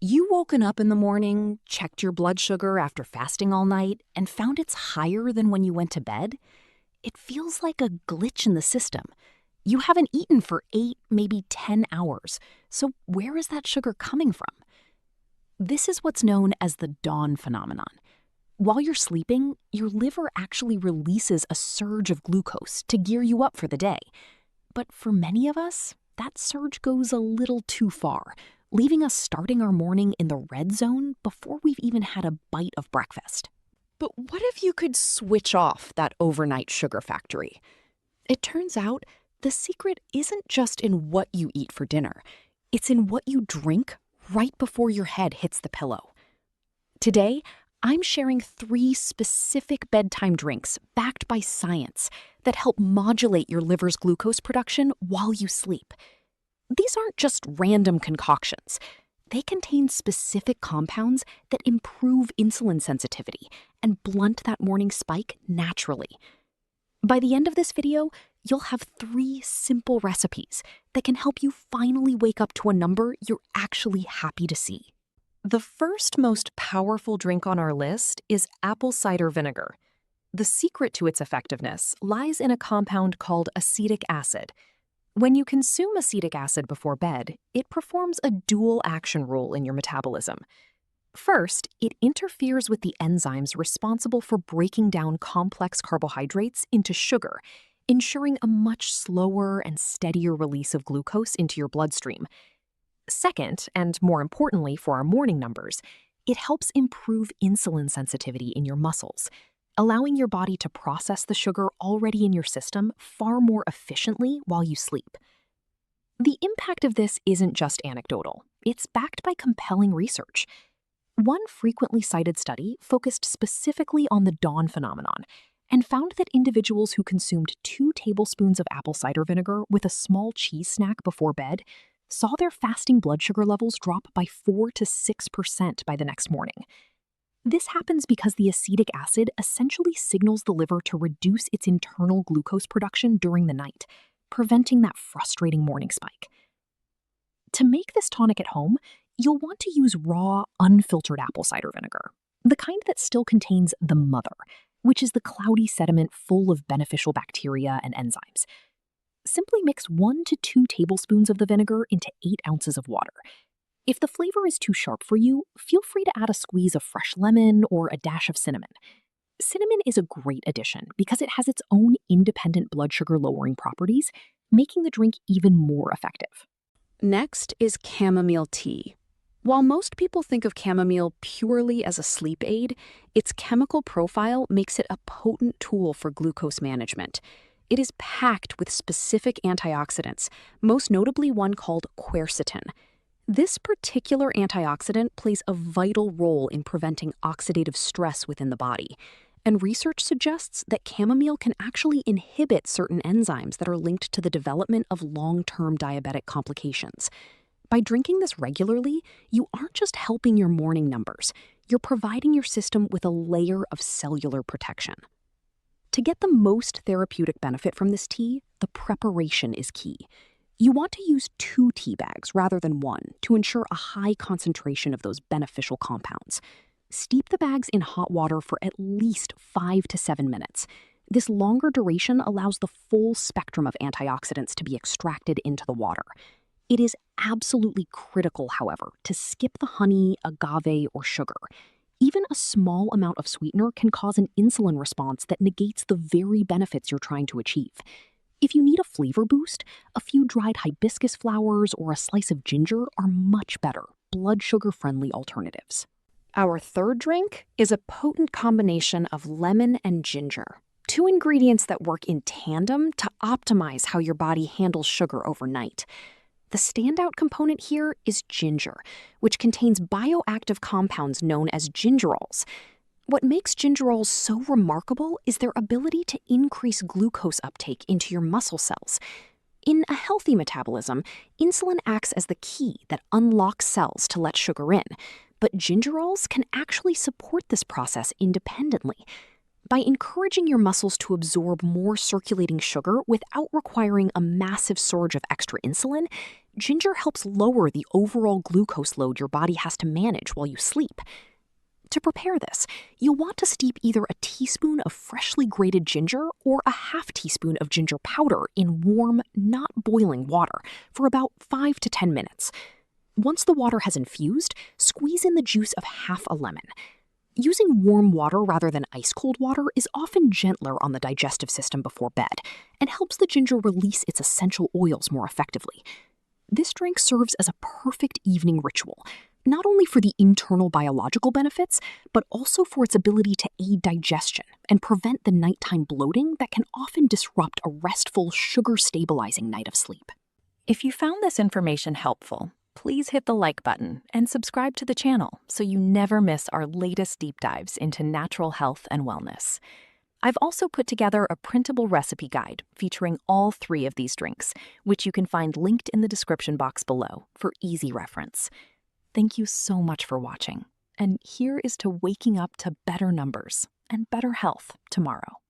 You woken up in the morning, checked your blood sugar after fasting all night, and found it's higher than when you went to bed? It feels like a glitch in the system. You haven't eaten for 8, maybe 10 hours. So where is that sugar coming from? This is what's known as the dawn phenomenon. While you're sleeping, your liver actually releases a surge of glucose to gear you up for the day. But for many of us, that surge goes a little too far, leaving us starting our morning in the red zone before we've even had a bite of breakfast. But what if you could switch off that overnight sugar factory? It turns out the secret isn't just in what you eat for dinner. It's in what you drink right before your head hits the pillow. Today, I'm sharing 3 specific bedtime drinks backed by science that help modulate your liver's glucose production while you sleep. These aren't just random concoctions. They contain specific compounds that improve insulin sensitivity and blunt that morning spike naturally. By the end of this video, you'll have 3 simple recipes that can help you finally wake up to a number you're actually happy to see. The first most powerful drink on our list is apple cider vinegar. The secret to its effectiveness lies in a compound called acetic acid. When you consume acetic acid before bed, it performs a dual action role in your metabolism. First, it interferes with the enzymes responsible for breaking down complex carbohydrates into sugar, ensuring a much slower and steadier release of glucose into your bloodstream. Second, and more importantly for our morning numbers, it helps improve insulin sensitivity in your muscles, allowing your body to process the sugar already in your system far more efficiently while you sleep. The impact of this isn't just anecdotal. It's backed by compelling research. One frequently cited study focused specifically on the dawn phenomenon and found that individuals who consumed 2 tablespoons of apple cider vinegar with a small cheese snack before bed saw their fasting blood sugar levels drop by 4 to 6% by the next morning. This happens because the acetic acid essentially signals the liver to reduce its internal glucose production during the night, preventing that frustrating morning spike. To make this tonic at home, you'll want to use raw, unfiltered apple cider vinegar, the kind that still contains the mother, which is the cloudy sediment full of beneficial bacteria and enzymes. Simply mix 1 to 2 tablespoons of the vinegar into 8 ounces of water. If the flavor is too sharp for you, feel free to add a squeeze of fresh lemon or a dash of cinnamon. Cinnamon is a great addition because it has its own independent blood sugar lowering properties, making the drink even more effective. Next is chamomile tea. While most people think of chamomile purely as a sleep aid, its chemical profile makes it a potent tool for glucose management. It is packed with specific antioxidants, most notably one called quercetin. This particular antioxidant plays a vital role in preventing oxidative stress within the body, and research suggests that chamomile can actually inhibit certain enzymes that are linked to the development of long-term diabetic complications. By drinking this regularly, you aren't just helping your morning numbers, you're providing your system with a layer of cellular protection. To get the most therapeutic benefit from this tea, the preparation is key. You want to use 2 tea bags rather than 1 to ensure a high concentration of those beneficial compounds. Steep the bags in hot water for at least 5 to 7 minutes. This longer duration allows the full spectrum of antioxidants to be extracted into the water. It is absolutely critical, however, to skip the honey, agave, or sugar. Even a small amount of sweetener can cause an insulin response that negates the very benefits you're trying to achieve. If you need a flavor boost, a few dried hibiscus flowers or a slice of ginger are much better, blood sugar-friendly alternatives. Our third drink is a potent combination of lemon and ginger, 2 ingredients that work in tandem to optimize how your body handles sugar overnight. The standout component here is ginger, which contains bioactive compounds known as gingerols. What makes gingerols so remarkable is their ability to increase glucose uptake into your muscle cells. In a healthy metabolism, insulin acts as the key that unlocks cells to let sugar in, but gingerols can actually support this process independently. By encouraging your muscles to absorb more circulating sugar without requiring a massive surge of extra insulin, Ginger helps lower the overall glucose load your body has to manage while you sleep. To prepare this, you'll want to steep either a teaspoon of freshly grated ginger or a half teaspoon of ginger powder in warm, not boiling water for about 5 to 10 minutes. Once the water has infused, squeeze in the juice of half a lemon. Using warm water rather than ice-cold water is often gentler on the digestive system before bed and helps the ginger release its essential oils more effectively. This drink serves as a perfect evening ritual, not only for the internal biological benefits, but also for its ability to aid digestion and prevent the nighttime bloating that can often disrupt a restful, sugar-stabilizing night of sleep. If you found this information helpful, please hit the like button and subscribe to the channel so you never miss our latest deep dives into natural health and wellness. I've also put together a printable recipe guide featuring all 3 of these drinks, which you can find linked in the description box below for easy reference. Thank you so much for watching, and here is to waking up to better numbers and better health tomorrow.